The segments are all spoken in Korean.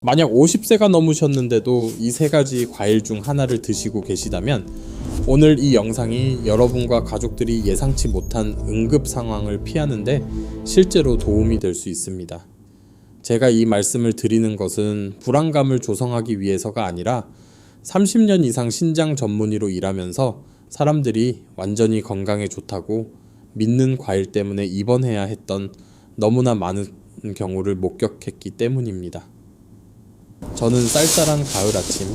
만약 50세가 넘으셨는데도 이 세 가지 과일 중 하나를 드시고 계시다면 오늘 이 영상이 여러분과 가족들이 예상치 못한 응급 상황을 피하는데 실제로 도움이 될 수 있습니다. 제가 이 말씀을 드리는 것은 불안감을 조성하기 위해서가 아니라 30년 이상 신장 전문의로 일하면서 사람들이 완전히 건강에 좋다고 믿는 과일 때문에 입원해야 했던 너무나 많은 경우를 목격했기 때문입니다. 저는 쌀쌀한 가을 아침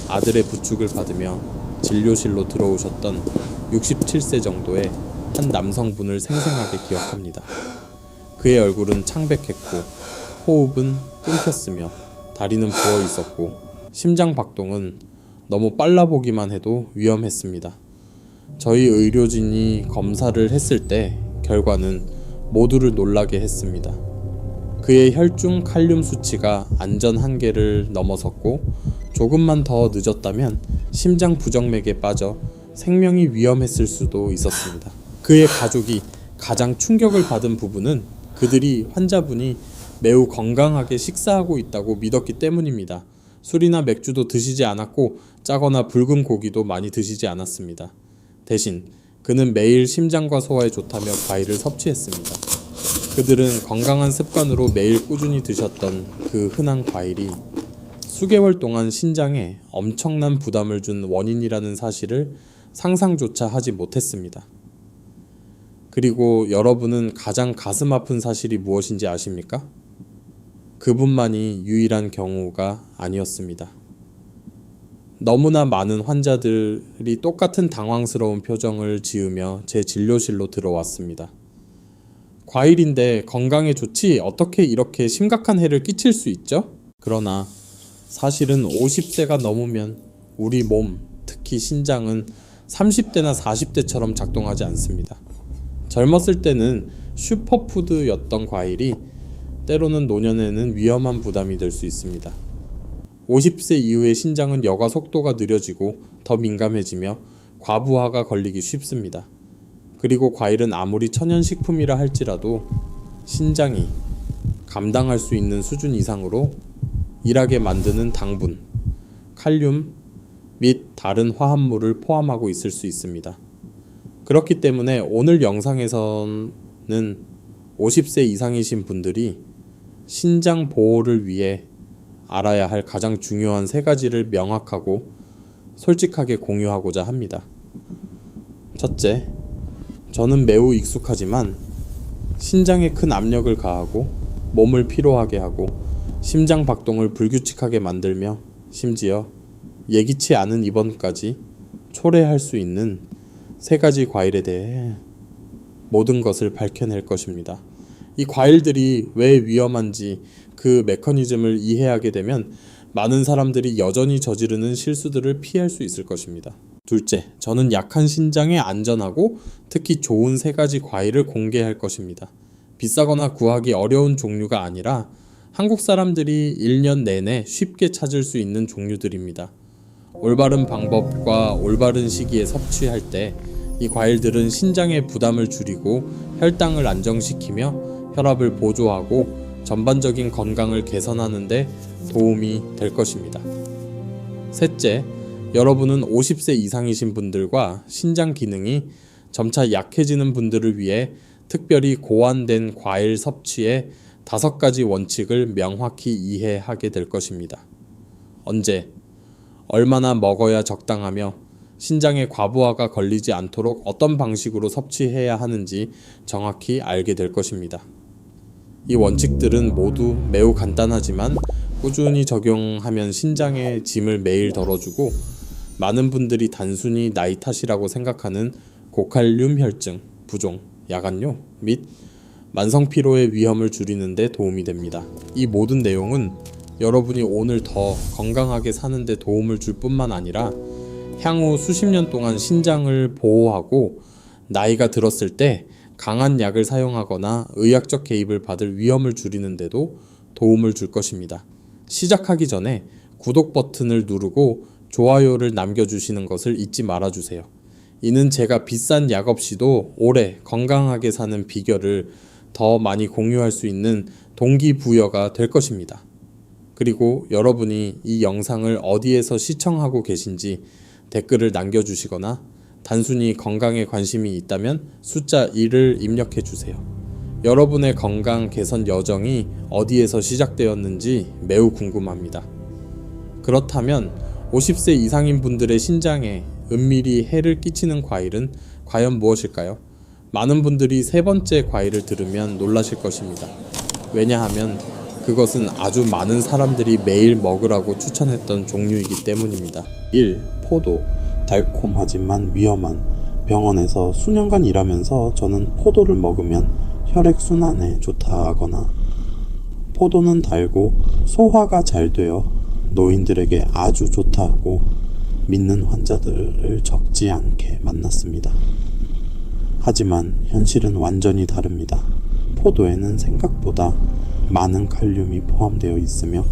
아들의 부축을 받으며 진료실로 들어오셨던 67세 정도의 한 남성분을 생생하게 기억합니다. 그의 얼굴은 창백했고 호흡은 끊겼으며 다리는 부어 있었고 심장 박동은 너무 빨라 보기만 해도 위험했습니다. 저희 의료진이 검사를 했을 때 결과는 모두를 놀라게 했습니다. 그의 혈중 칼륨 수치가 안전 한계를 넘어섰고 조금만 더 늦었다면 심장 부정맥에 빠져 생명이 위험했을 수도 있었습니다. 그의 가족이 가장 충격을 받은 부분은 그들이 환자분이 매우 건강하게 식사하고 있다고 믿었기 때문입니다. 술이나 맥주도 드시지 않았고 짜거나 붉은 고기도 많이 드시지 않았습니다. 대신 그는 매일 심장과 소화에 좋다며 과일을 섭취했습니다. 그들은 건강한 습관으로 매일 꾸준히 드셨던 그 흔한 과일이 수개월 동안 신장에 엄청난 부담을 준 원인이라는 사실을 상상조차 하지 못했습니다. 그리고 여러분은 가장 가슴 아픈 사실이 무엇인지 아십니까? 그분만이 유일한 경우가 아니었습니다. 너무나 많은 환자들이 똑같은 당황스러운 표정을 지으며 제 진료실로 들어왔습니다. 과일인데 건강에 좋지 어떻게 이렇게 심각한 해를 끼칠 수 있죠? 그러나 사실은 50세가 넘으면 우리 몸, 특히 신장은 30대나 40대처럼 작동하지 않습니다. 젊었을 때는 슈퍼푸드였던 과일이 때로는 노년에는 위험한 부담이 될 수 있습니다. 50세 이후의 신장은 여과 속도가 느려지고 더 민감해지며 과부하가 걸리기 쉽습니다. 그리고 과일은 아무리 천연식품이라 할지라도 신장이 감당할 수 있는 수준 이상으로 일하게 만드는 당분, 칼륨 및 다른 화합물을 포함하고 있을 수 있습니다. 그렇기 때문에 오늘 영상에서는 50세 이상이신 분들이 신장 보호를 위해 알아야 할 가장 중요한 세 가지를 명확하고 솔직하게 공유하고자 합니다. 첫째, 저는 매우 익숙하지만 신장에 큰 압력을 가하고 몸을 피로하게 하고 심장 박동을 불규칙하게 만들며 심지어 예기치 않은 입원까지 초래할 수 있는 세 가지 과일에 대해 모든 것을 밝혀낼 것입니다. 이 과일들이 왜 위험한지 그 메커니즘을 이해하게 되면 많은 사람들이 여전히 저지르는 실수들을 피할 수 있을 것입니다. 둘째, 저는 약한 신장에 안전하고 특히 좋은 세 가지 과일을 공개할 것입니다. 비싸거나 구하기 어려운 종류가 아니라 한국 사람들이 1년 내내 쉽게 찾을 수 있는 종류들입니다. 올바른 방법과 올바른 시기에 섭취할 때 이 과일들은 신장의 부담을 줄이고 혈당을 안정시키며 혈압을 보조하고 전반적인 건강을 개선하는 데 도움이 될 것입니다. 셋째, 여러분은 50세 이상이신 분들과 신장 기능이 점차 약해지는 분들을 위해 특별히 고안된 과일 섭취의 5가지 원칙을 명확히 이해하게 될 것입니다. 언제, 얼마나 먹어야 적당하며 신장에 과부하가 걸리지 않도록 어떤 방식으로 섭취해야 하는지 정확히 알게 될 것입니다. 이 원칙들은 모두 매우 간단하지만 꾸준히 적용하면 신장의 짐을 매일 덜어주고 많은 분들이 단순히 나이 탓이라고 생각하는 고칼륨 혈증, 부종, 야간뇨 및 만성피로의 위험을 줄이는 데 도움이 됩니다. 이 모든 내용은 여러분이 오늘 더 건강하게 사는 데 도움을 줄 뿐만 아니라 향후 수십 년 동안 신장을 보호하고 나이가 들었을 때 강한 약을 사용하거나 의학적 개입을 받을 위험을 줄이는 데도 도움을 줄 것입니다. 시작하기 전에 구독 버튼을 누르고 좋아요를 남겨주시는 것을 잊지 말아주세요. 이는 제가 비싼 약 없이도 오래 건강하게 사는 비결을 더 많이 공유할 수 있는 동기부여가 될 것입니다. 그리고 여러분이 이 영상을 어디에서 시청하고 계신지 댓글을 남겨주시거나 단순히 건강에 관심이 있다면 숫자 1을 입력해 주세요. 여러분의 건강 개선 여정이 어디에서 시작되었는지 매우 궁금합니다. 그렇다면 50세 이상인 분들의 신장에 은밀히 해를 끼치는 과일은 과연 무엇일까요? 많은 분들이 세 번째 과일을 들으면 놀라실 것입니다. 왜냐하면 그것은 아주 많은 사람들이 매일 먹으라고 추천했던 종류이기 때문입니다. 1. 포도. 달콤하지만 위험한. 병원에서 수년간 일하면서 저는 포도를 먹으면 혈액순환에 좋다 하거나 포도는 달고 소화가 잘 되어 노인들에게 아주 좋다고 믿는 환자들을 적지 않게 만났습니다. 하지만 현실은 완전히 다릅니다. 포도에는 생각보다 많은 칼륨이 포함되어 있으며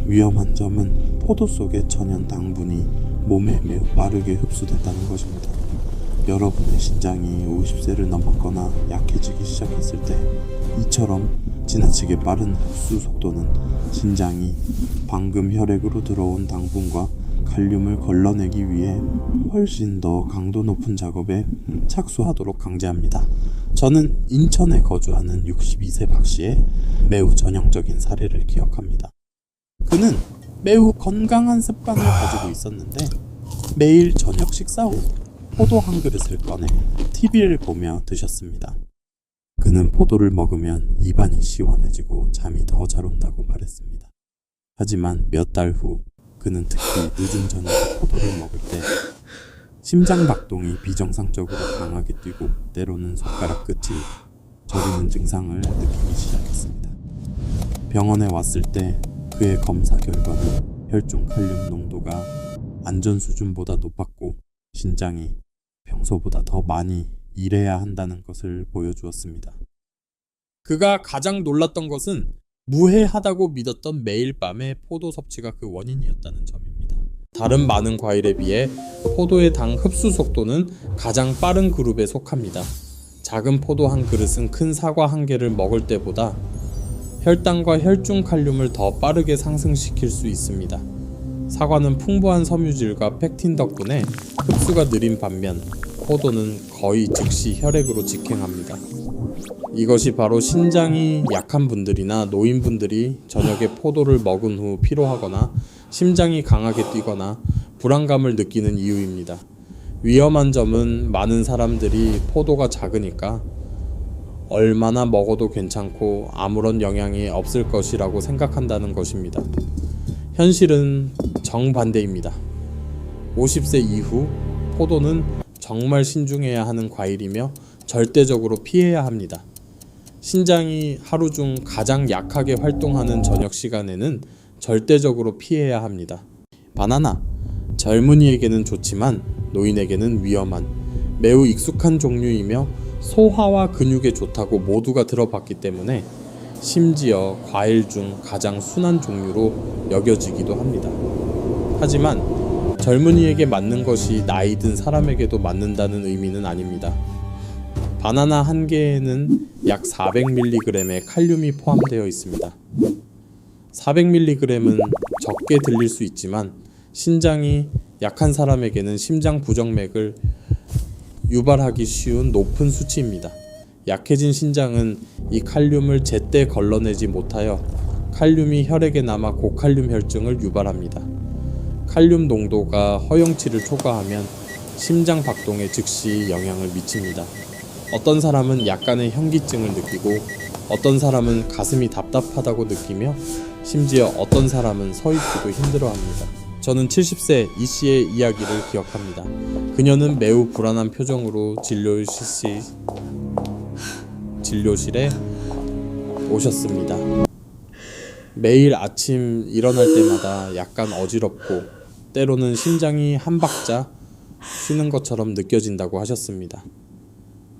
위험한 점은 포도 속의 천연 당분이 몸에 매우 빠르게 흡수된다는 것입니다. 여러분의 신장이 50세를 넘었거나 약해지기 시작했을 때 이처럼 지나치게 빠른 흡수 속도는 신장이 방금 혈액으로 들어온 당분과 칼륨을 걸러내기 위해 훨씬 더 강도 높은 작업에 착수하도록 강제합니다. 저는 인천에 거주하는 62세 박씨의 매우 전형적인 사례를 기억합니다. 그는 매우 건강한 습관을 가지고 있었는데 매일 저녁 식사 후 포도 한 그릇을 꺼내 TV를 보며 드셨습니다. 그는 포도를 먹으면 입안이 시원해지고 잠이 더 잘 온다고 말했습니다. 하지만 몇 달 후 그는 특히 늦은 저녁에 포도를 먹을 때 심장 박동이 비정상적으로 강하게 뛰고 때로는 손가락 끝이 저리는 증상을 느끼기 시작했습니다. 병원에 왔을 때 그의 검사 결과는 혈중 칼륨 농도가 안전 수준보다 높았고 신장이 평소보다 더 많이 일해야 한다는 것을 보여주었습니다. 그가 가장 놀랐던 것은 무해하다고 믿었던 매일 밤의 포도 섭취가 그 원인이었다는 점입니다. 다른 많은 과일에 비해 포도의 당 흡수 속도는 가장 빠른 그룹에 속합니다. 작은 포도 한 그릇은 큰 사과 한 개를 먹을 때보다 혈당과 혈중 칼륨을 더 빠르게 상승시킬 수 있습니다. 사과는 풍부한 섬유질과 팩틴 덕분에 흡수가 느린 반면 포도는 거의 즉시 혈액으로 직행합니다. 이것이 바로 신장이 약한 분들이나 노인분들이 저녁에 포도를 먹은 후 피로하거나 심장이 강하게 뛰거나 불안감을 느끼는 이유입니다. 위험한 점은 많은 사람들이 포도가 작으니까 얼마나 먹어도 괜찮고 아무런 영향이 없을 것이라고 생각한다는 것입니다. 현실은 정반대입니다. 50세 이후 포도는 정말 신중해야 하는 과일이며 절대적으로 피해야 합니다. 신장이 하루 중 가장 약하게 활동하는 저녁 시간에는 절대적으로 피해야 합니다. 바나나, 젊은이에게는 좋지만 노인에게는 위험한 매우 익숙한 종류이며 소화와 근육에 좋다고 모두가 들어봤기 때문에 심지어 과일 중 가장 순한 종류로 여겨지기도 합니다. 하지만 젊은이에게 맞는 것이 나이 든 사람에게도 맞는다는 의미는 아닙니다. 바나나 한 개에는 약 400mg의 칼륨이 포함되어 있습니다. 400mg은 적게 들릴 수 있지만 신장이 약한 사람에게는 심장 부정맥을 유발하기 쉬운 높은 수치입니다. 약해진 신장은 이 칼륨을 제때 걸러내지 못하여 칼륨이 혈액에 남아 고칼륨 혈증을 유발합니다. 칼륨 농도가 허용치를 초과하면 심장 박동에 즉시 영향을 미칩니다. 어떤 사람은 약간의 현기증을 느끼고 어떤 사람은 가슴이 답답하다고 느끼며 심지어 어떤 사람은 서 있기도 힘들어합니다. 저는 70세 이 씨의 이야기를 기억합니다. 그녀는 매우 불안한 표정으로 진료실에 오셨습니다. 매일 아침 일어날 때마다 약간 어지럽고 때로는 심장이 한 박자 쉬는 것처럼 느껴진다고 하셨습니다.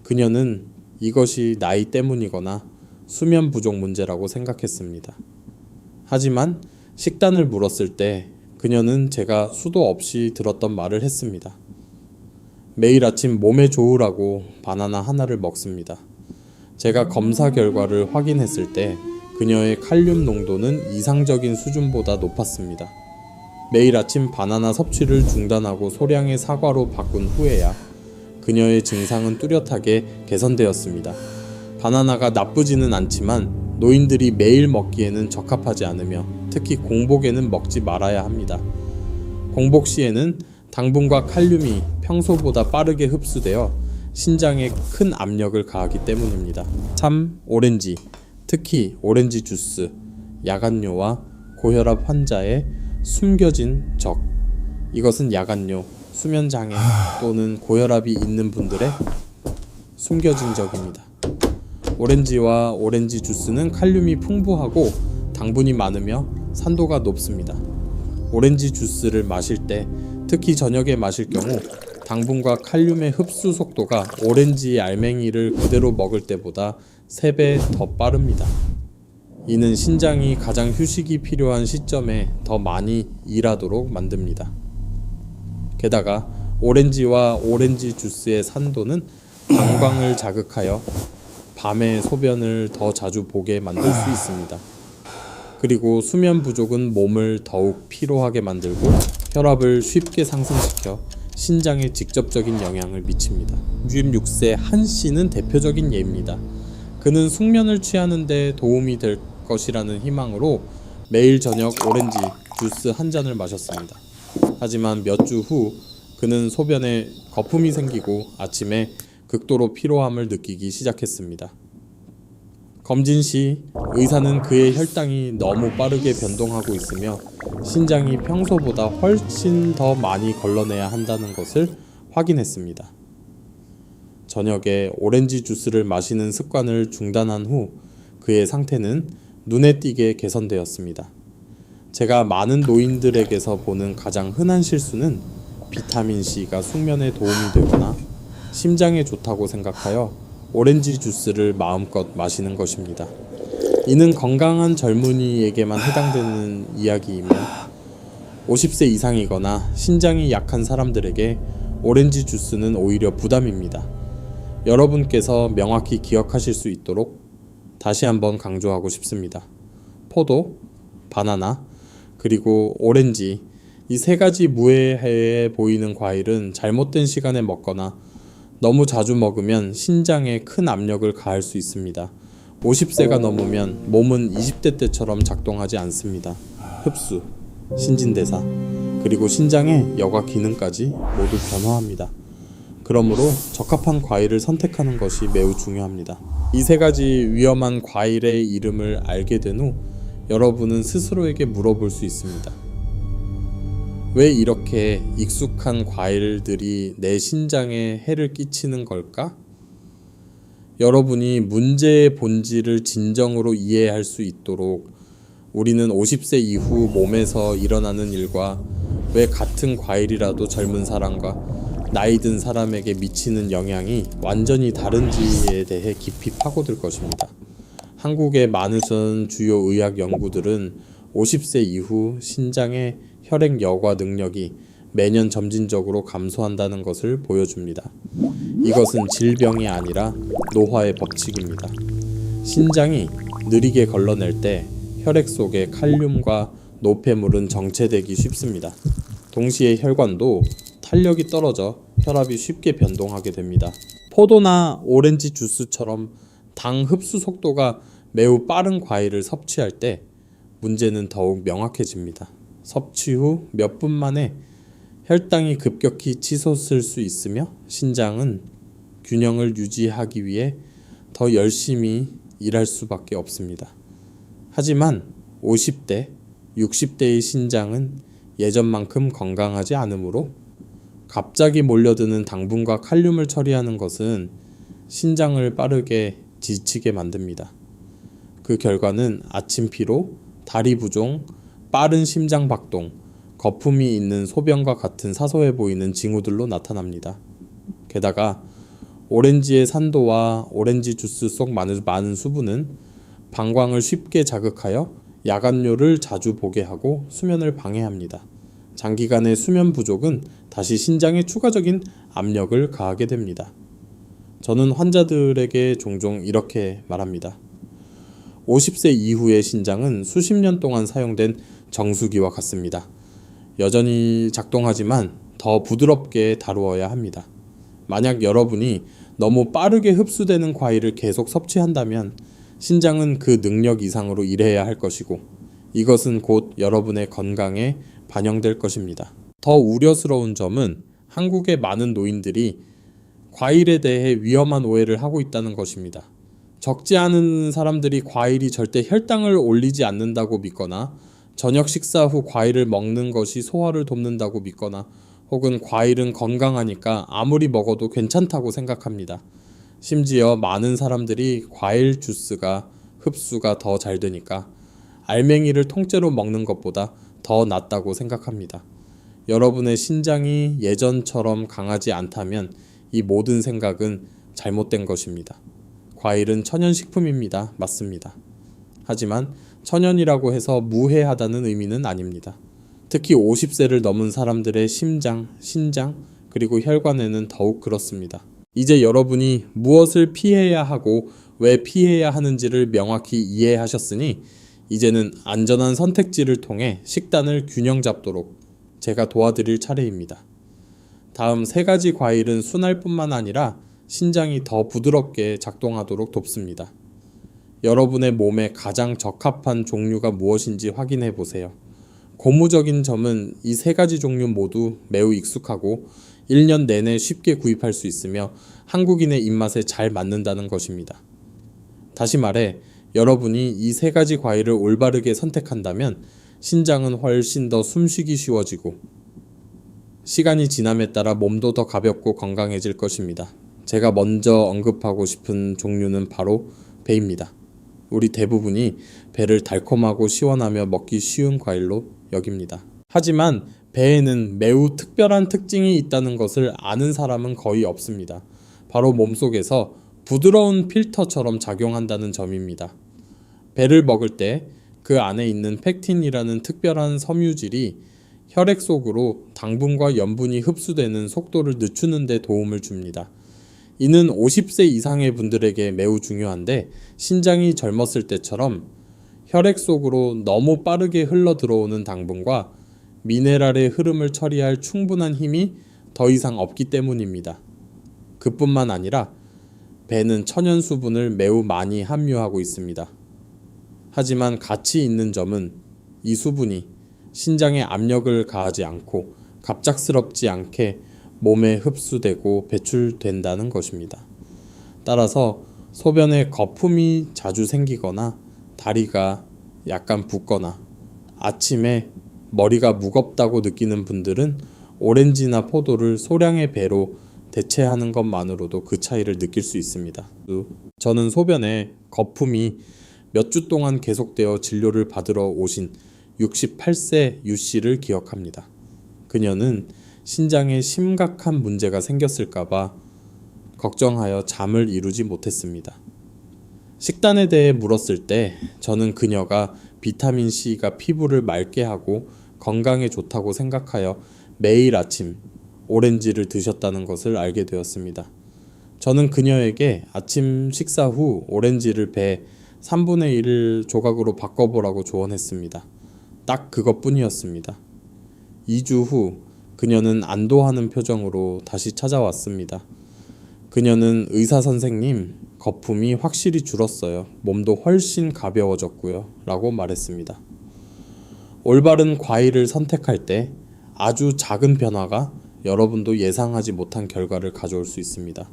그녀는 이것이 나이 때문이거나 수면 부족 문제라고 생각했습니다. 하지만 식단을 물었을 때 그녀는 제가 수도 없이 들었던 말을 했습니다. 매일 아침 몸에 좋으라고 바나나 하나를 먹습니다. 제가 검사 결과를 확인했을 때 그녀의 칼륨 농도는 이상적인 수준보다 높았습니다. 매일 아침 바나나 섭취를 중단하고 소량의 사과로 바꾼 후에야 그녀의 증상은 뚜렷하게 개선되었습니다. 바나나가 나쁘지는 않지만 노인들이 매일 먹기에는 적합하지 않으며 특히 공복에는 먹지 말아야 합니다. 공복 시에는 당분과 칼륨이 평소보다 빠르게 흡수되어 신장에 큰 압력을 가하기 때문입니다. 3. 오렌지, 특히 오렌지 주스, 야간뇨와 고혈압 환자의 숨겨진 적. 이것은 야간뇨, 수면장애 또는 고혈압이 있는 분들의 숨겨진 적입니다. 오렌지와 오렌지 주스는 칼륨이 풍부하고 당분이 많으며 산도가 높습니다. 오렌지 주스를 마실 때, 특히 저녁에 마실 경우 당분과 칼륨의 흡수 속도가 오렌지 알맹이를 그대로 먹을 때보다 3배 더 빠릅니다. 이는 신장이 가장 휴식이 필요한 시점에 더 많이 일하도록 만듭니다. 게다가 오렌지와 오렌지 주스의 산도는 방광을 자극하여 밤에 소변을 더 자주 보게 만들 수 있습니다. 그리고 수면 부족은 몸을 더욱 피로하게 만들고 혈압을 쉽게 상승시켜 신장에 직접적인 영향을 미칩니다. 66세 한 씨는 대표적인 예입니다. 그는 숙면을 취하는 데 도움이 될 것이라는 희망으로 매일 저녁 오렌지 주스 한 잔을 마셨습니다. 하지만 몇 주 후 그는 소변에 거품이 생기고 아침에 극도로 피로함을 느끼기 시작했습니다. 검진 시 의사는 그의 혈당이 너무 빠르게 변동하고 있으며 신장이 평소보다 훨씬 더 많이 걸러내야 한다는 것을 확인했습니다. 저녁에 오렌지 주스를 마시는 습관을 중단한 후 그의 상태는 눈에 띄게 개선되었습니다. 제가 많은 노인들에게서 보는 가장 흔한 실수는 비타민C가 숙면에 도움이 되거나 심장에 좋다고 생각하여 오렌지 주스를 마음껏 마시는 것입니다. 이는 건강한 젊은이에게만 해당되는 이야기이며 50세 이상이거나 신장이 약한 사람들에게 오렌지 주스는 오히려 부담입니다. 여러분께서 명확히 기억하실 수 있도록 다시 한번 강조하고 싶습니다. 포도, 바나나, 그리고 오렌지, 이 3가지 무해해 보이는 과일은 잘못된 시간에 먹거나 너무 자주 먹으면 신장에 큰 압력을 가할 수 있습니다. 50세가 넘으면 몸은 20대 때처럼 작동하지 않습니다. 흡수, 신진대사, 그리고 신장의 여과 기능까지 모두 변화합니다. 그러므로 적합한 과일을 선택하는 것이 매우 중요합니다. 이 3가지 위험한 과일의 이름을 알게 된 후 여러분은 스스로에게 물어볼 수 있습니다. 왜 이렇게 익숙한 과일들이 내 신장에 해를 끼치는 걸까? 여러분이 문제의 본질을 진정으로 이해할 수 있도록 우리는 50세 이후 몸에서 일어나는 일과 왜 같은 과일이라도 젊은 사람과 나이 든 사람에게 미치는 영향이 완전히 다른지에 대해 깊이 파고들 것입니다. 한국의 많은 주요 의학 연구들은 50세 이후 신장의 혈액 여과 능력이 매년 점진적으로 감소한다는 것을 보여줍니다. 이것은 질병이 아니라 노화의 법칙입니다. 신장이 느리게 걸러낼 때 혈액 속의 칼륨과 노폐물은 정체되기 쉽습니다. 동시에 혈관도 탄력이 떨어져 혈압이 쉽게 변동하게 됩니다. 포도나 오렌지 주스처럼 당 흡수 속도가 매우 빠른 과일을 섭취할 때 문제는 더욱 명확해집니다. 섭취 후 몇 분 만에 혈당이 급격히 치솟을 수 있으며 신장은 균형을 유지하기 위해 더 열심히 일할 수밖에 없습니다. 하지만 50대, 60대의 신장은 예전만큼 건강하지 않으므로 갑자기 몰려드는 당분과 칼륨을 처리하는 것은 신장을 빠르게 지치게 만듭니다. 그 결과는 아침 피로, 다리 부종, 빠른 심장 박동, 거품이 있는 소변과 같은 사소해 보이는 징후들로 나타납니다. 게다가 오렌지의 산도와 오렌지 주스 속 많은 수분은 방광을 쉽게 자극하여 야간뇨를 자주 보게 하고 수면을 방해합니다. 장기간의 수면 부족은 다시 신장에 추가적인 압력을 가하게 됩니다. 저는 환자들에게 종종 이렇게 말합니다. 50세 이후의 신장은 수십 년 동안 사용된 정수기와 같습니다. 여전히 작동하지만 더 부드럽게 다루어야 합니다. 만약 여러분이 너무 빠르게 흡수되는 과일을 계속 섭취한다면 신장은 그 능력 이상으로 일해야 할 것이고 이것은 곧 여러분의 건강에 반영될 것입니다. 더 우려스러운 점은 한국의 많은 노인들이 과일에 대해 위험한 오해를 하고 있다는 것입니다. 적지 않은 사람들이 과일이 절대 혈당을 올리지 않는다고 믿거나 저녁 식사 후 과일을 먹는 것이 소화를 돕는다고 믿거나 혹은 과일은 건강하니까 아무리 먹어도 괜찮다고 생각합니다. 심지어 많은 사람들이 과일 주스가 흡수가 더 잘 되니까 알맹이를 통째로 먹는 것보다 더 낫다고 생각합니다. 여러분의 신장이 예전처럼 강하지 않다면 이 모든 생각은 잘못된 것입니다. 과일은 천연식품입니다. 맞습니다. 하지만 천연이라고 해서 무해하다는 의미는 아닙니다. 특히 50세를 넘은 사람들의 심장, 신장, 그리고 혈관에는 더욱 그렇습니다. 이제 여러분이 무엇을 피해야 하고 왜 피해야 하는지를 명확히 이해하셨으니 이제는 안전한 선택지를 통해 식단을 균형 잡도록 제가 도와드릴 차례입니다. 다음 3가지 과일은 순할 뿐만 아니라 신장이 더 부드럽게 작동하도록 돕습니다. 여러분의 몸에 가장 적합한 종류가 무엇인지 확인해 보세요. 고무적인 점은 이 3가지 종류 모두 매우 익숙하고 1년 내내 쉽게 구입할 수 있으며 한국인의 입맛에 잘 맞는다는 것입니다. 다시 말해 여러분이 이 3가지 과일을 올바르게 선택한다면 신장은 훨씬 더 숨쉬기 쉬워지고 시간이 지남에 따라 몸도 더 가볍고 건강해질 것입니다. 제가 먼저 언급하고 싶은 종류는 바로 배입니다. 우리 대부분이 배를 달콤하고 시원하며 먹기 쉬운 과일로 여깁니다. 하지만 배에는 매우 특별한 특징이 있다는 것을 아는 사람은 거의 없습니다. 바로 몸속에서 부드러운 필터처럼 작용한다는 점입니다. 배를 먹을 때 그 안에 있는 펙틴이라는 특별한 섬유질이 혈액 속으로 당분과 염분이 흡수되는 속도를 늦추는 데 도움을 줍니다. 이는 50세 이상의 분들에게 매우 중요한데 신장이 젊었을 때처럼 혈액 속으로 너무 빠르게 흘러 들어오는 당분과 미네랄의 흐름을 처리할 충분한 힘이 더 이상 없기 때문입니다. 그뿐만 아니라 배는 천연 수분을 매우 많이 함유하고 있습니다. 하지만 가치 있는 점은 이 수분이 신장에 압력을 가하지 않고 갑작스럽지 않게 몸에 흡수되고 배출된다는 것입니다. 따라서 소변에 거품이 자주 생기거나 다리가 약간 붓거나 아침에 머리가 무겁다고 느끼는 분들은 오렌지나 포도를 소량의 배로 대체하는 것만으로도 그 차이를 느낄 수 있습니다. 저는 소변에 거품이 몇 주 동안 계속되어 진료를 받으러 오신 68세 유씨를 기억합니다. 그녀는 신장에 심각한 문제가 생겼을까봐 걱정하여 잠을 이루지 못했습니다. 식단에 대해 물었을 때 저는 그녀가 비타민C가 피부를 맑게 하고 건강에 좋다고 생각하여 매일 아침 오렌지를 드셨다는 것을 알게 되었습니다. 저는 그녀에게 아침 식사 후 오렌지를 배 3분의 1 조각으로 바꿔보라고 조언했습니다. 딱 그것뿐이었습니다. 2주 후 그녀는 안도하는 표정으로 다시 찾아왔습니다. 그녀는 의사 선생님, 거품이 확실히 줄었어요. 몸도 훨씬 가벼워졌고요. 라고 말했습니다. 올바른 과일을 선택할 때 아주 작은 변화가 여러분도 예상하지 못한 결과를 가져올 수 있습니다.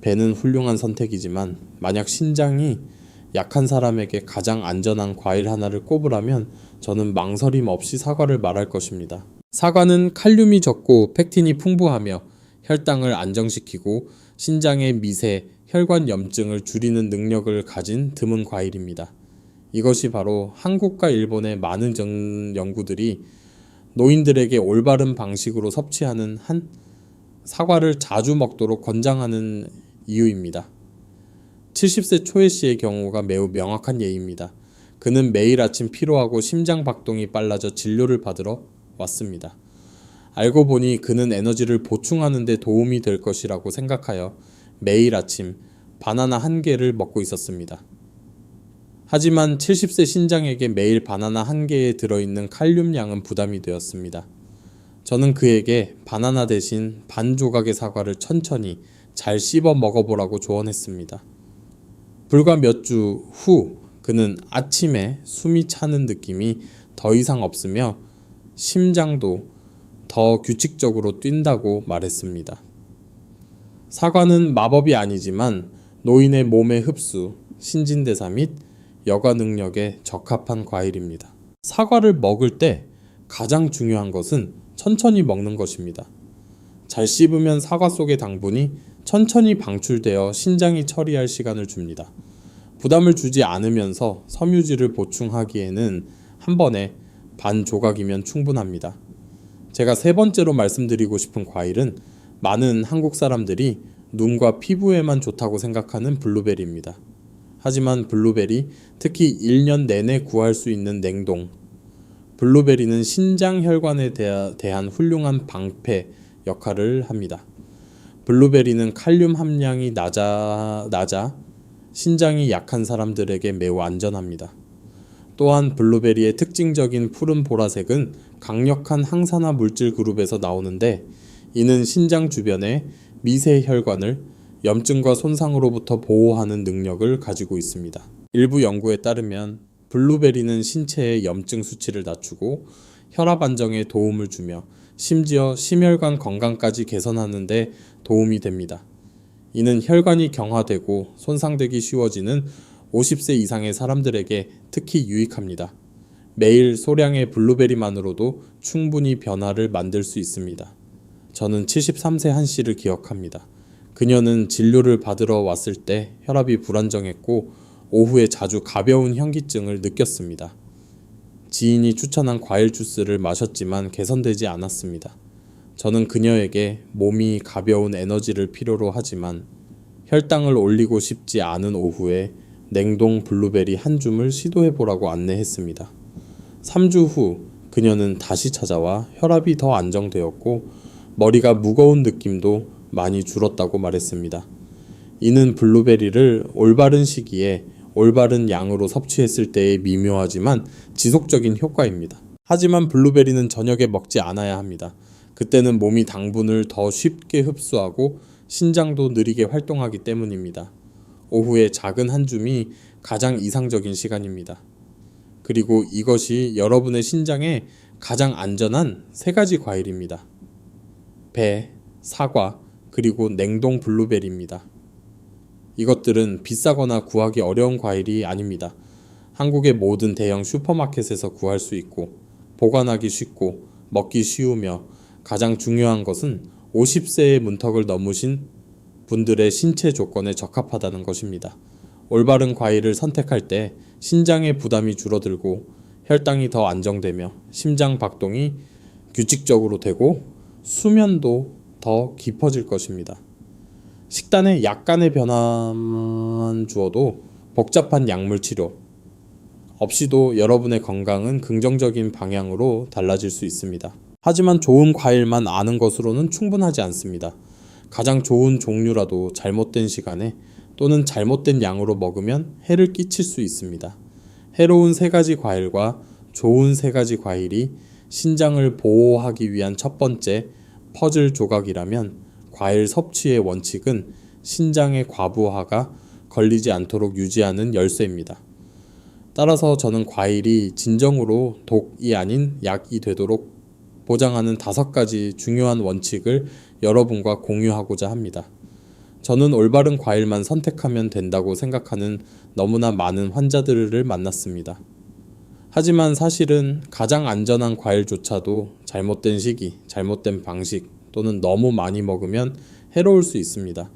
배는 훌륭한 선택이지만 만약 신장이 약한 사람에게 가장 안전한 과일 하나를 꼽으라면 저는 망설임 없이 사과를 말할 것입니다. 사과는 칼륨이 적고 펙틴이 풍부하며 혈당을 안정시키고 신장의 미세, 혈관 염증을 줄이는 능력을 가진 드문 과일입니다. 이것이 바로 한국과 일본의 많은 연구들이 노인들에게 올바른 방식으로 섭취하는 한 사과를 자주 먹도록 권장하는 이유입니다. 70세 초의 씨의 경우가 매우 명확한 예입니다. 그는 매일 아침 피로하고 심장 박동이 빨라져 진료를 받으러 왔습니다. 알고 보니 그는 에너지를 보충하는 데 도움이 될 것이라고 생각하여 매일 아침 바나나 1개를 먹고 있었습니다. 하지만 70세 신장에게 매일 바나나 한 개에 들어있는 칼륨 양은 부담이 되었습니다. 저는 그에게 바나나 대신 반 조각의 사과를 천천히 잘 씹어 먹어보라고 조언했습니다. 불과 몇 주 후 그는 아침에 숨이 차는 느낌이 더 이상 없으며 심장도 더 규칙적으로 뛴다고 말했습니다. 사과는 마법이 아니지만 노인의 몸의 흡수, 신진대사 및 여가 능력에 적합한 과일입니다. 사과를 먹을 때 가장 중요한 것은 천천히 먹는 것입니다. 잘 씹으면 사과 속의 당분이 천천히 방출되어 신장이 처리할 시간을 줍니다. 부담을 주지 않으면서 섬유질을 보충하기에는 한 번에 반 조각이면 충분합니다. 제가 세 번째로 말씀드리고 싶은 과일은 많은 한국 사람들이 눈과 피부에만 좋다고 생각하는 블루베리입니다. 하지만 블루베리, 특히 1년 내내 구할 수 있는 냉동. 블루베리는 신장 혈관에 대한 훌륭한 방패 역할을 합니다. 블루베리는 칼륨 함량이 낮아 신장이 약한 사람들에게 매우 안전합니다. 또한 블루베리의 특징적인 푸른 보라색은 강력한 항산화 물질 그룹에서 나오는데 이는 신장 주변의 미세 혈관을 염증과 손상으로부터 보호하는 능력을 가지고 있습니다. 일부 연구에 따르면 블루베리는 신체의 염증 수치를 낮추고 혈압 안정에 도움을 주며 심지어 심혈관 건강까지 개선하는 데 도움이 됩니다. 이는 혈관이 경화되고 손상되기 쉬워지는 50세 이상의 사람들에게 특히 유익합니다. 매일 소량의 블루베리만으로도 충분히 변화를 만들 수 있습니다. 저는 73세 한 씨를 기억합니다. 그녀는 진료를 받으러 왔을 때 혈압이 불안정했고 오후에 자주 가벼운 현기증을 느꼈습니다. 지인이 추천한 과일 주스를 마셨지만 개선되지 않았습니다. 저는 그녀에게 몸이 가벼운 에너지를 필요로 하지만 혈당을 올리고 싶지 않은 오후에 냉동 블루베리 한 줌을 시도해보라고 안내했습니다. 3주 후 그녀는 다시 찾아와 혈압이 더 안정되었고 머리가 무거운 느낌도 많이 줄었다고 말했습니다. 이는 블루베리를 올바른 시기에 올바른 양으로 섭취했을 때의 미묘하지만 지속적인 효과입니다. 하지만 블루베리는 저녁에 먹지 않아야 합니다. 그때는 몸이 당분을 더 쉽게 흡수하고 신장도 느리게 활동하기 때문입니다. 오후에 작은 한 줌이 가장 이상적인 시간입니다. 그리고 이것이 여러분의 신장에 가장 안전한 세 가지 과일입니다. 배, 사과, 그리고 냉동 블루베리입니다. 이것들은 비싸거나 구하기 어려운 과일이 아닙니다. 한국의 모든 대형 슈퍼마켓에서 구할 수 있고 보관하기 쉽고 먹기 쉬우며 가장 중요한 것은 50세의 문턱을 넘으신 분들의 신체 조건에 적합하다는 것입니다. 올바른 과일을 선택할 때 신장의 부담이 줄어들고 혈당이 더 안정되며 심장 박동이 규칙적으로 되고 수면도 더 깊어질 것입니다. 식단에 약간의 변화만 주어도 복잡한 약물 치료 없이도 여러분의 건강은 긍정적인 방향으로 달라질 수 있습니다. 하지만 좋은 과일만 아는 것으로는 충분하지 않습니다. 가장 좋은 종류라도 잘못된 시간에 또는 잘못된 양으로 먹으면 해를 끼칠 수 있습니다. 해로운 세 가지 과일과 좋은 세 가지 과일이 신장을 보호하기 위한 첫 번째 퍼즐 조각이라면 과일 섭취의 원칙은 신장의 과부하가 걸리지 않도록 유지하는 열쇠입니다. 따라서 저는 과일이 진정으로 독이 아닌 약이 되도록 보장하는 5가지 중요한 원칙을 여러분과 공유하고자 합니다. 저는 올바른 과일만 선택하면 된다고 생각하는 너무나 많은 환자들을 만났습니다. 하지만 사실은 가장 안전한 과일조차도 잘못된 시기, 잘못된 방식 또는 너무 많이 먹으면 해로울 수 있습니다.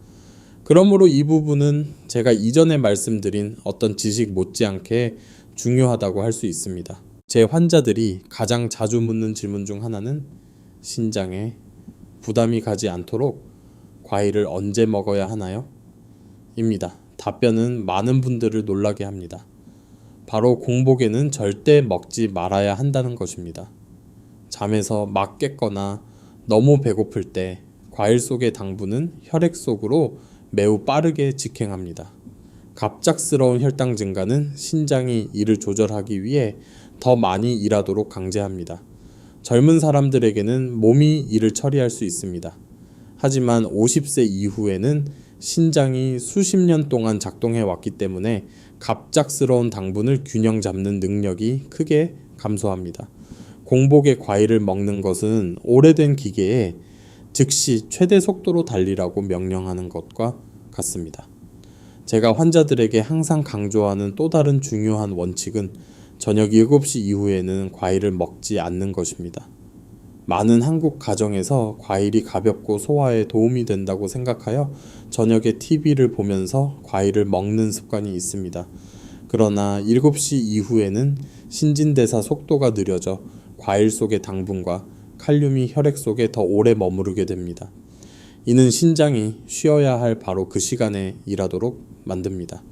그러므로 이 부분은 제가 이전에 말씀드린 어떤 지식 못지않게 중요하다고 할 수 있습니다. 제 환자들이 가장 자주 묻는 질문 중 하나는 신장에 부담이 가지 않도록 과일을 언제 먹어야 하나요? 입니다. 답변은 많은 분들을 놀라게 합니다. 바로 공복에는 절대 먹지 말아야 한다는 것입니다. 잠에서 막 깼거나 너무 배고플 때 과일 속의 당분은 혈액 속으로 매우 빠르게 직행합니다. 갑작스러운 혈당 증가는 신장이 이를 조절하기 위해 더 많이 일하도록 강제합니다. 젊은 사람들에게는 몸이 이를 처리할 수 있습니다. 하지만 50세 이후에는 신장이 수십 년 동안 작동해 왔기 때문에 갑작스러운 당분을 균형 잡는 능력이 크게 감소합니다. 공복에 과일을 먹는 것은 오래된 기계에 즉시 최대 속도로 달리라고 명령하는 것과 같습니다. 제가 환자들에게 항상 강조하는 또 다른 중요한 원칙은 저녁 7시 이후에는 과일을 먹지 않는 것입니다. 많은 한국 가정에서 과일이 가볍고 소화에 도움이 된다고 생각하여 저녁에 TV를 보면서 과일을 먹는 습관이 있습니다. 그러나 7시 이후에는 신진대사 속도가 느려져 과일 속의 당분과 칼륨이 혈액 속에 더 오래 머무르게 됩니다. 이는 신장이 쉬어야 할 바로 그 시간에 일하도록 만듭니다.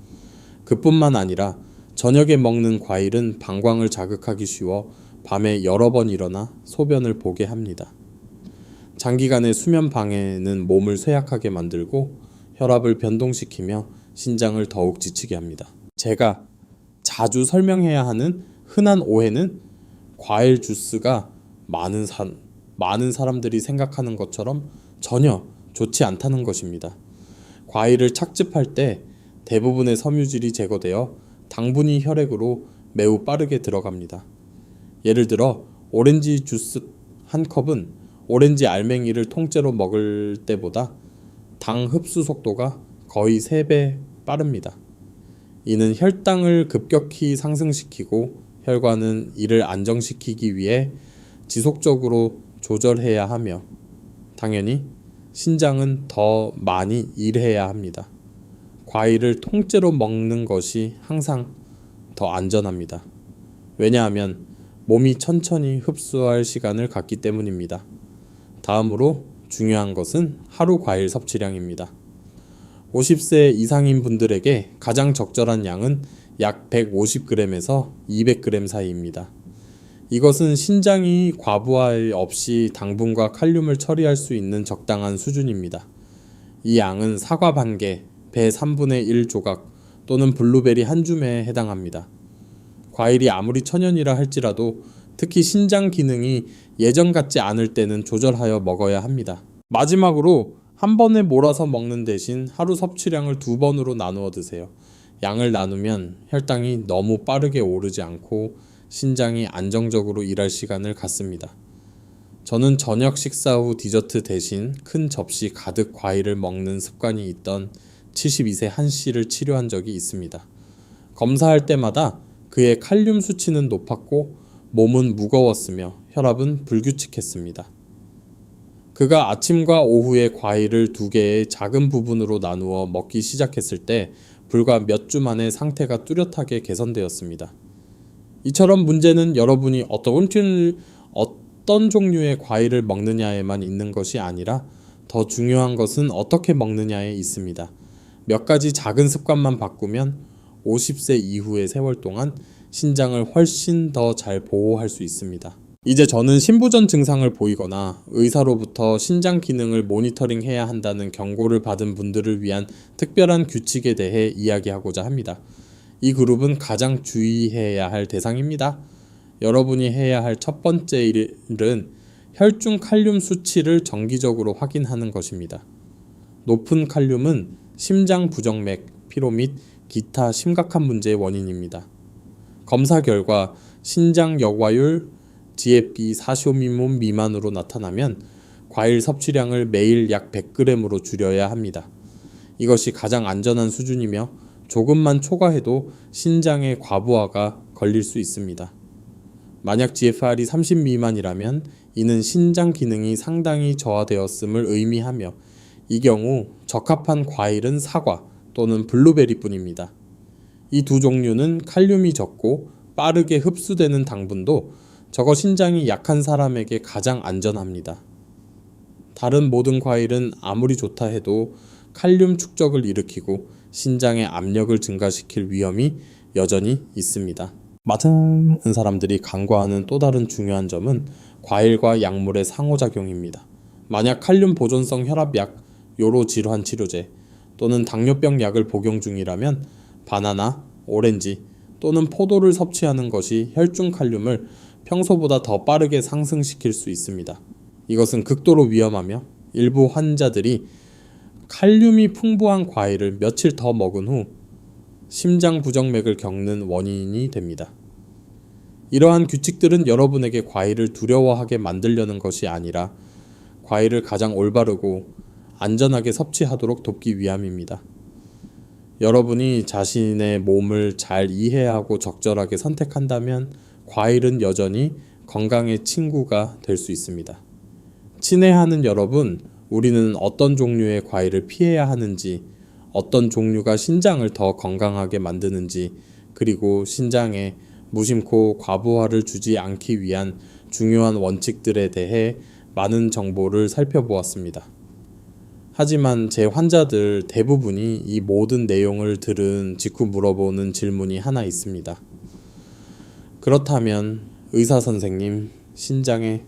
그뿐만 아니라 저녁에 먹는 과일은 방광을 자극하기 쉬워 밤에 여러 번 일어나 소변을 보게 합니다. 장기간의 수면 방해는 몸을 쇠약하게 만들고 혈압을 변동시키며 신장을 더욱 지치게 합니다. 제가 자주 설명해야 하는 흔한 오해는 과일 주스가 많은 사람들이 생각하는 것처럼 전혀 좋지 않다는 것입니다. 과일을 착즙할 때 대부분의 섬유질이 제거되어 당분이 혈액으로 매우 빠르게 들어갑니다. 예를 들어 오렌지 주스 한 컵은 오렌지 알맹이를 통째로 먹을 때보다 당 흡수 속도가 거의 3배 빠릅니다. 이는 혈당을 급격히 상승시키고 혈관은 이를 안정시키기 위해 지속적으로 조절해야 하며 당연히 신장은 더 많이 일해야 합니다. 과일을 통째로 먹는 것이 항상 더 안전합니다. 왜냐하면 몸이 천천히 흡수할 시간을 갖기 때문입니다. 다음으로 중요한 것은 하루 과일 섭취량입니다. 50세 이상인 분들에게 가장 적절한 양은 약 150g에서 200g 사이입니다. 이것은 신장이 과부하 없이 당분과 칼륨을 처리할 수 있는 적당한 수준입니다. 이 양은 사과 반 개, 배 3분의 1 조각 또는 블루베리 한 줌에 해당합니다. 과일이 아무리 천연이라 할지라도 특히 신장 기능이 예전 같지 않을 때는 조절하여 먹어야 합니다. 마지막으로 한 번에 몰아서 먹는 대신 하루 섭취량을 2번으로 나누어 드세요. 양을 나누면 혈당이 너무 빠르게 오르지 않고 신장이 안정적으로 일할 시간을 갖습니다. 저는 저녁 식사 후 디저트 대신 큰 접시 가득 과일을 먹는 습관이 있던 72세 한 씨를 치료한 적이 있습니다. 검사할 때마다 그의 칼륨 수치는 높았고 몸은 무거웠으며 혈압은 불규칙했습니다. 그가 아침과 오후에 과일을 2개의 작은 부분으로 나누어 먹기 시작했을 때 불과 몇 주 만에 상태가 뚜렷하게 개선되었습니다. 이처럼 문제는 여러분이 어떤 종류의 과일을 먹느냐에만 있는 것이 아니라 더 중요한 것은 어떻게 먹느냐에 있습니다. 몇 가지 작은 습관만 바꾸면 50세 이후의 세월 동안 신장을 훨씬 더 잘 보호할 수 있습니다. 이제 저는 신부전 증상을 보이거나 의사로부터 신장 기능을 모니터링해야 한다는 경고를 받은 분들을 위한 특별한 규칙에 대해 이야기하고자 합니다. 이 그룹은 가장 주의해야 할 대상입니다. 여러분이 해야 할 첫 번째 일은 혈중 칼륨 수치를 정기적으로 확인하는 것입니다. 높은 칼륨은 심장 부정맥, 피로 및 기타 심각한 문제의 원인입니다. 검사 결과 신장 역화율 GFP 4쇼미몬 미만으로 나타나면 과일 섭취량을 매일 약 100g으로 줄여야 합니다. 이것이 가장 안전한 수준이며 조금만 초과해도 신장의 과부하가 걸릴 수 있습니다. 만약 GFR이 30 미만이라면 이는 신장 기능이 상당히 저하되었음을 의미하며 이 경우 적합한 과일은 사과 또는 블루베리뿐입니다. 이 두 종류는 칼륨이 적고 빠르게 흡수되는 당분도 적어 신장이 약한 사람에게 가장 안전합니다. 다른 모든 과일은 아무리 좋다 해도 칼륨 축적을 일으키고 신장의 압력을 증가시킬 위험이 여전히 있습니다. 많은 사람들이 간과하는 또 다른 중요한 점은 과일과 약물의 상호작용입니다. 만약 칼륨 보존성 혈압약, 요로 질환 치료제 또는 당뇨병 약을 복용 중이라면 바나나, 오렌지 또는 포도를 섭취하는 것이 혈중 칼륨을 평소보다 더 빠르게 상승시킬 수 있습니다. 이것은 극도로 위험하며 일부 환자들이 칼륨이 풍부한 과일을 며칠 더 먹은 후 심장 부정맥을 겪는 원인이 됩니다. 이러한 규칙들은 여러분에게 과일을 두려워하게 만들려는 것이 아니라 과일을 가장 올바르고 안전하게 섭취하도록 돕기 위함입니다. 여러분이 자신의 몸을 잘 이해하고 적절하게 선택한다면 과일은 여전히 건강의 친구가 될 수 있습니다. 친애하는 여러분, 우리는 어떤 종류의 과일을 피해야 하는지, 어떤 종류가 신장을 더 건강하게 만드는지, 그리고 신장에 무심코 과부하를 주지 않기 위한 중요한 원칙들에 대해 많은 정보를 살펴보았습니다. 하지만 제 환자들 대부분이 이 모든 내용을 들은 직후 물어보는 질문이 하나 있습니다. 그렇다면 의사 선생님, 신장에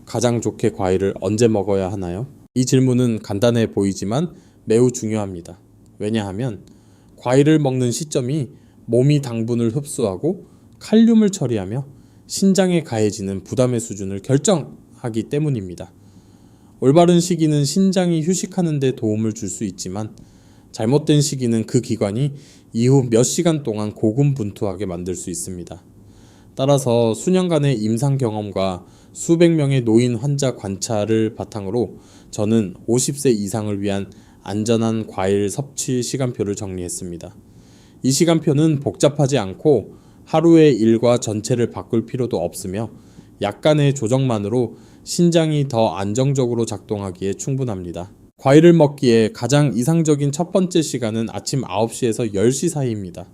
가장 좋게 과일을 언제 먹어야 하나요? 이 질문은 간단해 보이지만 매우 중요합니다. 왜냐하면 과일을 먹는 시점이 몸이 당분을 흡수하고 칼륨을 처리하며 신장에 가해지는 부담의 수준을 결정하기 때문입니다. 올바른 시기는 신장이 휴식하는 데 도움을 줄 수 있지만 잘못된 시기는 그 기관이 이후 몇 시간 동안 고군분투하게 만들 수 있습니다. 따라서 수년간의 임상 경험과 수백 명의 노인 환자 관찰을 바탕으로 저는 50세 이상을 위한 안전한 과일 섭취 시간표를 정리했습니다. 이 시간표는 복잡하지 않고 하루의 일과 전체를 바꿀 필요도 없으며 약간의 조정만으로 신장이 더 안정적으로 작동하기에 충분합니다. 과일을 먹기에 가장 이상적인 첫 번째 시간은 아침 9시에서 10시 사이입니다.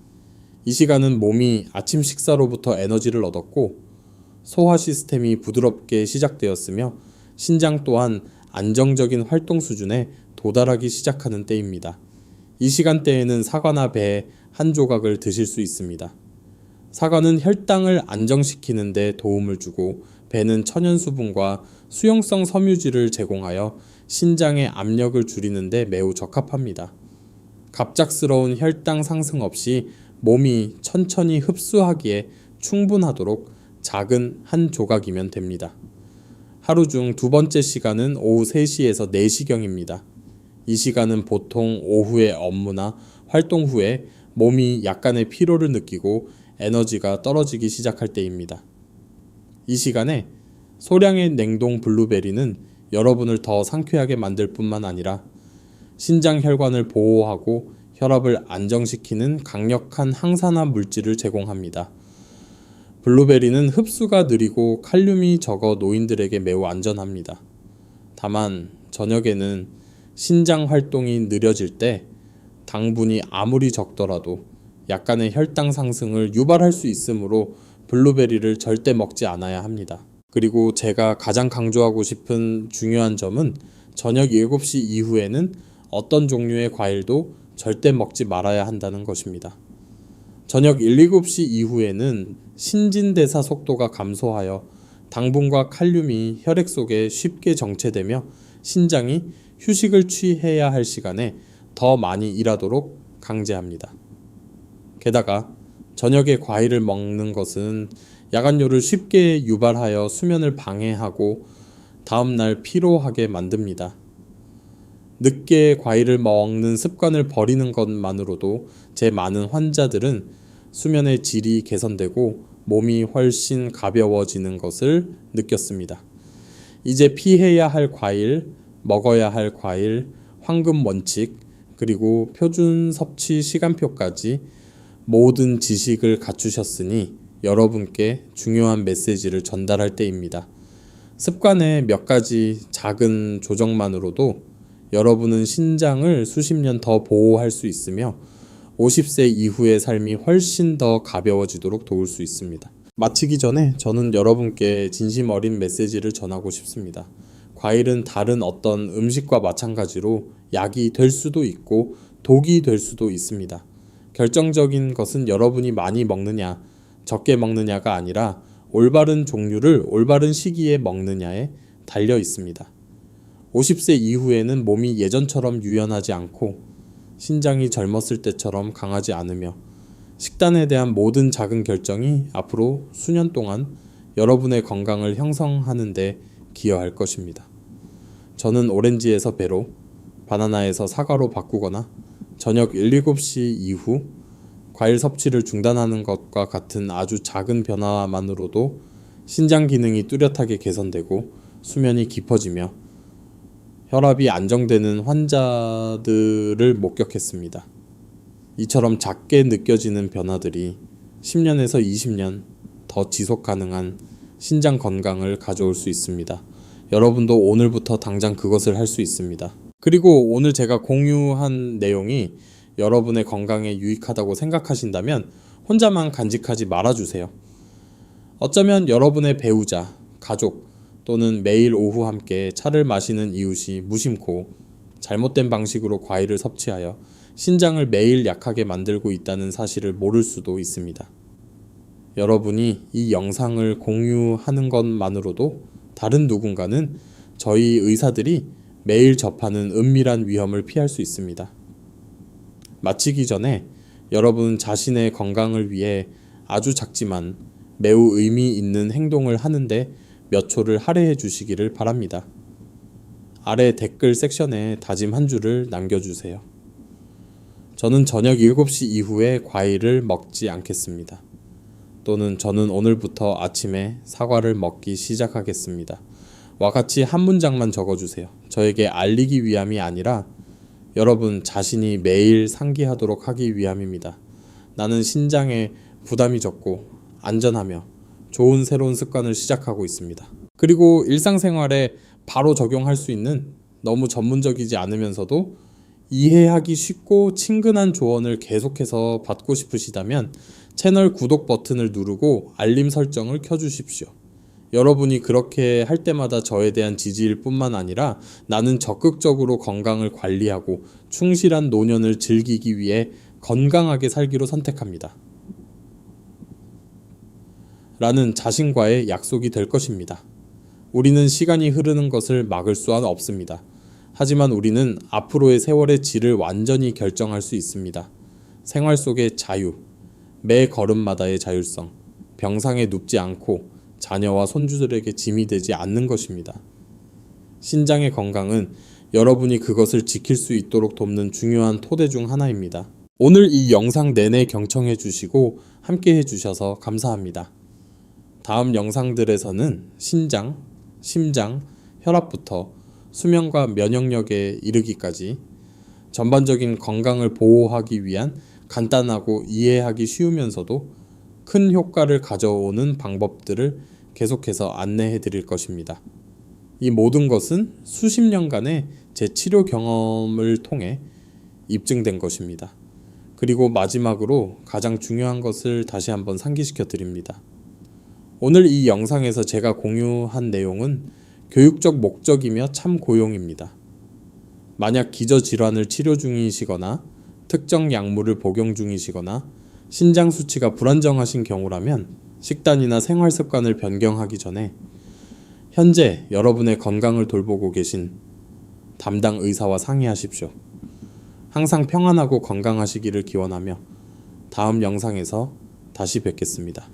이 시간은 몸이 아침 식사로부터 에너지를 얻었고 소화 시스템이 부드럽게 시작되었으며 신장 또한 안정적인 활동 수준에 도달하기 시작하는 때입니다. 이 시간대에는 사과나 배 한 조각을 드실 수 있습니다. 사과는 혈당을 안정시키는 데 도움을 주고 배는 천연수분과 수용성 섬유질을 제공하여 신장의 압력을 줄이는 데 매우 적합합니다. 갑작스러운 혈당 상승 없이 몸이 천천히 흡수하기에 충분하도록 작은 한 조각이면 됩니다. 하루 중 두 번째 시간은 오후 3시에서 4시경입니다. 이 시간은 보통 오후의 업무나 활동 후에 몸이 약간의 피로를 느끼고 에너지가 떨어지기 시작할 때입니다. 이 시간에 소량의 냉동 블루베리는 여러분을 더 상쾌하게 만들 뿐만 아니라 신장 혈관을 보호하고 혈압을 안정시키는 강력한 항산화 물질을 제공합니다. 블루베리는 흡수가 느리고 칼륨이 적어 노인들에게 매우 안전합니다. 다만 저녁에는 신장 활동이 느려질 때 당분이 아무리 적더라도 약간의 혈당 상승을 유발할 수 있으므로 블루베리를 절대 먹지 않아야 합니다. 그리고 제가 가장 강조하고 싶은 중요한 점은 저녁 7시 이후에는 어떤 종류의 과일도 절대 먹지 말아야 한다는 것입니다. 저녁 1, 7시 이후에는 신진대사 속도가 감소하여 당분과 칼륨이 혈액 속에 쉽게 정체되며 신장이 휴식을 취해야 할 시간에 더 많이 일하도록 강제합니다. 게다가 저녁에 과일을 먹는 것은 야간뇨를 쉽게 유발하여 수면을 방해하고 다음날 피로하게 만듭니다. 늦게 과일을 먹는 습관을 버리는 것만으로도 제 많은 환자들은 수면의 질이 개선되고 몸이 훨씬 가벼워지는 것을 느꼈습니다. 이제 피해야 할 과일, 먹어야 할 과일, 황금 원칙, 그리고 표준 섭취 시간표까지 모든 지식을 갖추셨으니 여러분께 중요한 메시지를 전달할 때입니다. 습관의 몇 가지 작은 조정만으로도 여러분은 신장을 수십 년 더 보호할 수 있으며 50세 이후의 삶이 훨씬 더 가벼워지도록 도울 수 있습니다. 마치기 전에 저는 여러분께 진심 어린 메시지를 전하고 싶습니다. 과일은 다른 어떤 음식과 마찬가지로 약이 될 수도 있고 독이 될 수도 있습니다. 결정적인 것은 여러분이 많이 먹느냐, 적게 먹느냐가 아니라 올바른 종류를 올바른 시기에 먹느냐에 달려 있습니다. 50세 이후에는 몸이 예전처럼 유연하지 않고 신장이 젊었을 때처럼 강하지 않으며 식단에 대한 모든 작은 결정이 앞으로 수년 동안 여러분의 건강을 형성하는 데 기여할 것입니다. 저는 오렌지에서 배로, 바나나에서 사과로 바꾸거나 저녁 7, 7시 이후 과일 섭취를 중단하는 것과 같은 아주 작은 변화만으로도 신장 기능이 뚜렷하게 개선되고 수면이 깊어지며 혈압이 안정되는 환자들을 목격했습니다. 이처럼 작게 느껴지는 변화들이 10년에서 20년 더 지속 가능한 신장 건강을 가져올 수 있습니다. 여러분도 오늘부터 당장 그것을 할 수 있습니다. 그리고 오늘 제가 공유한 내용이 여러분의 건강에 유익하다고 생각하신다면 혼자만 간직하지 말아주세요. 어쩌면 여러분의 배우자, 가족 또는 매일 오후 함께 차를 마시는 이웃이 무심코 잘못된 방식으로 과일을 섭취하여 신장을 매일 약하게 만들고 있다는 사실을 모를 수도 있습니다. 여러분이 이 영상을 공유하는 것만으로도 다른 누군가는 저희 의사들이 매일 접하는 은밀한 위험을 피할 수 있습니다. 마치기 전에 여러분 자신의 건강을 위해 아주 작지만 매우 의미 있는 행동을 하는데 몇 초를 할애해 주시기를 바랍니다. 아래 댓글 섹션에 다짐 한 줄을 남겨주세요. 저는 저녁 7시 이후에 과일을 먹지 않겠습니다. 또는 저는 오늘부터 아침에 사과를 먹기 시작하겠습니다. 와 같이 한 문장만 적어주세요. 저에게 알리기 위함이 아니라 여러분 자신이 매일 상기하도록 하기 위함입니다. 나는 신장에 부담이 적고 안전하며 좋은 새로운 습관을 시작하고 있습니다. 그리고 일상생활에 바로 적용할 수 있는 너무 전문적이지 않으면서도 이해하기 쉽고 친근한 조언을 계속해서 받고 싶으시다면 채널 구독 버튼을 누르고 알림 설정을 켜주십시오. 여러분이 그렇게 할 때마다 저에 대한 지지일 뿐만 아니라 나는 적극적으로 건강을 관리하고 충실한 노년을 즐기기 위해 건강하게 살기로 선택합니다. 라는 자신과의 약속이 될 것입니다. 우리는 시간이 흐르는 것을 막을 수는 없습니다. 하지만 우리는 앞으로의 세월의 질을 완전히 결정할 수 있습니다. 생활 속의 자유, 매 걸음마다의 자율성, 병상에 눕지 않고 자녀와 손주들에게 짐이 되지 않는 것입니다. 신장의 건강은 여러분이 그것을 지킬 수 있도록 돕는 중요한 토대 중 하나입니다. 오늘 이 영상 내내 경청해 주시고 함께 해 주셔서 감사합니다. 다음 영상들에서는 신장, 심장, 혈압부터 수면과 면역력에 이르기까지 전반적인 건강을 보호하기 위한 간단하고 이해하기 쉬우면서도 큰 효과를 가져오는 방법들을 계속해서 안내해 드릴 것입니다. 이 모든 것은 수십 년간의 제 치료 경험을 통해 입증된 것입니다. 그리고 마지막으로 가장 중요한 것을 다시 한번 상기시켜 드립니다. 오늘 이 영상에서 제가 공유한 내용은 교육적 목적이며 참 고용입니다. 만약 기저질환을 치료 중이시거나 특정 약물을 복용 중이시거나 신장 수치가 불안정하신 경우라면 식단이나 생활 습관을 변경하기 전에 현재 여러분의 건강을 돌보고 계신 담당 의사와 상의하십시오. 항상 평안하고 건강하시기를 기원하며 다음 영상에서 다시 뵙겠습니다.